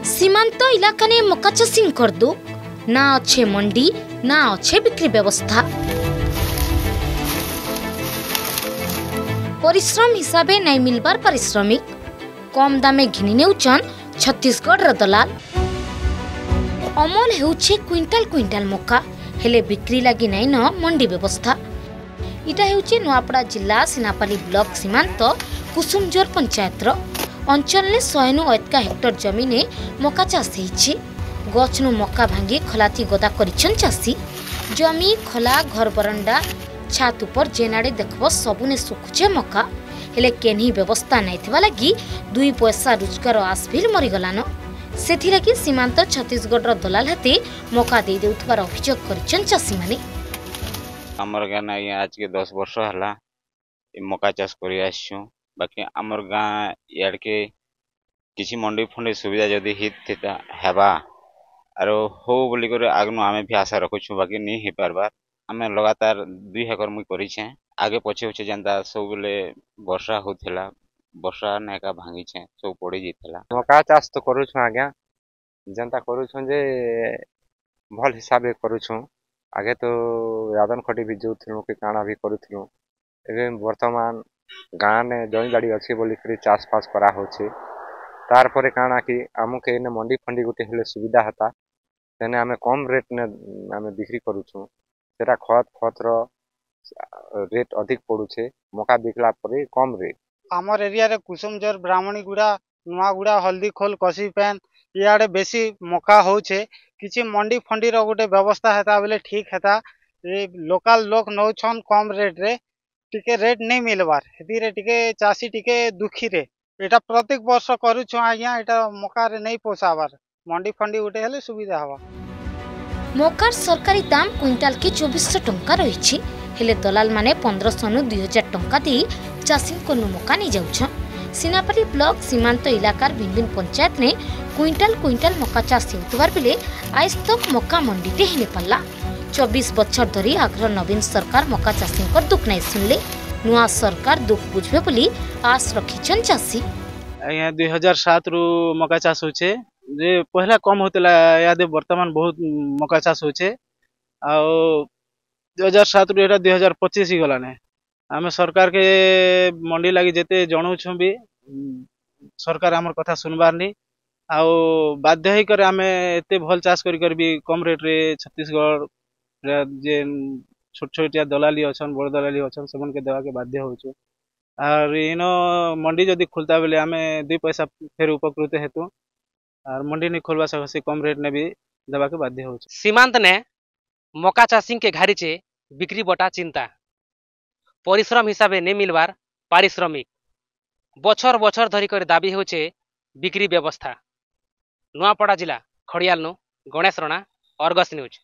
सीमांत इलाका ने मक्का चाषी कर दो ना अच्छे मंडी ना अच्छे बिक्री व्यवस्था। परिश्रम हिसाब नहीं मिलबार पारिश्रमिक कम दामे घिनी नेउछन छत्तीसगढ़ दलाल। अमल हेउछे क्विंटाल क्विंटाल मक्का हेले बिक्री लगी नहीं न मंडी व्यवस्था। इटा हेउछे नुआपड़ा जिला सिनापाली ब्लॉक सीमांत कुसुमजोर पंचायतर अंचल ने 100 अधिका हेक्टर जमीन मक्का चाष होइछि। गछनु मक्का भांगी खलाती गदा करिछन चाषी। जमी खला घर बरंडा छात ऊपर जेनाडे देखब सबुने सुखुचे मक्का हेले केन्ही व्यवस्था नहीं थिबा लगी 2 पैसा रोजगार आस भी मरीगलान। सेथि लगी सीमांत छत्तीसगढ़ दलाल हाथे मक्का दे देउथबार अभियोग करिछन चाषी माने। हमर गाँ आज के 10 वर्ष हला मक्का चाष करि आछू। बाकी हमर गाँ यार के किसी मंडी फंडी सुविधा जदि हित हेबा आरो हो बोली करे आगनु आमे भी आशा रखुछु। बाकी नहीं हे पारबार आमे लगातार 2 एकड़ मुई करी छे। आगे पछे होचे जनता सब बेले वर्षा होथला वर्षा नेका भांगी छे सब पड़ी जितला। मक्का चाष तो करू छु आज्ञा जनता करू छु जे भल हिसाब करू छु। आगे तो यादन खटी भी जोथनु के काना भी करूथनु। एबे वर्तमान गाँ ने जमी बाड़ी अच्छी बोली फिर चाष फास करा होचे। तार परे काना कि आमुके ने मंडी फंडी गुटे हेले सुविधा हता तेने आमे कम रेट ने आमे बिक्री करू छु। तेरा खत रो रेट अधिक पड़ू छे मक्का बिकला परे कम रेट। आमर एरिया रे कुसुमजोर ब्राह्मणीगुड़ा नुआगुड़ा हल्दी खोल कसी पैन इयाडे बेसी मक्का होचे। किछि मंडी फंडी रो गुटे व्यवस्था हेता बेले ठीक हेता। लोकल लोक नौछन कम रेट रे टिके रेट नहीं मिलबार हेती रे टिके चाषी टिके दुखी रे। एटा प्रत्येक वर्ष करू छु आज्ञा एटा मक्का रे नहीं पोसाबार मंडी फंडी गुटे हेले सुविधा हवा। मक्कार सरकारी दाम क्विंटाल के 2400 टंका रही हेले दलाल माने 1500 नु 2000 टंका दे चाषी को मक्का नहीं जाउछ। सिनापाली ब्लॉक सीमांत इलाकार भिन्न भिन्न पंचायत ने क्विंटाल क्विंटाल मक्का चाष होतबार बेले आज तक मक्का मंडी टे हेने पल्ला। 24 बछर धरी आग्रह नवीन सरकार मक्का चाषी दुख नहीं सुनले नुआ सरकार दुख बुझे बोली आस रखिछन चाषी। 2007 रु मक्का चाष होचे जे पहला कम होतला याद वर्तमान बहुत मक्का चाष होचे। आ 2007 रु एटा 2025 ही गलाने। आमे सरकार के मंडी लगी जेते जणौ छु भी सरकार हमर कथा सुनबार नी आ बाध्य ही करे आमे एते भल चाष करी भी कम रेट रे छत्तीसगढ़ जे छोट छोटिया दलाली अछन बड़ दलाली अछन सबन के देवा के बाध्य होछु। और इनो मंडी जदि खुलता बेले आमे 2 पैसा फेर उपकृत हेतु और मंडी नहीं खोलवा से कम रेट ने भी देवा के बाध्य होछु। सीमांत ने मक्का चाषी के घारीचे बिक्री बटा चिंता परिश्रम हिसाबे नहीं मिलबार पारिश्रमिक बछर बछर धरी कर दाबी होचे बिक्री व्यवस्था। नुआपड़ा जिला खड़ियाल नु गणेश रणा अर्गस न्यूज।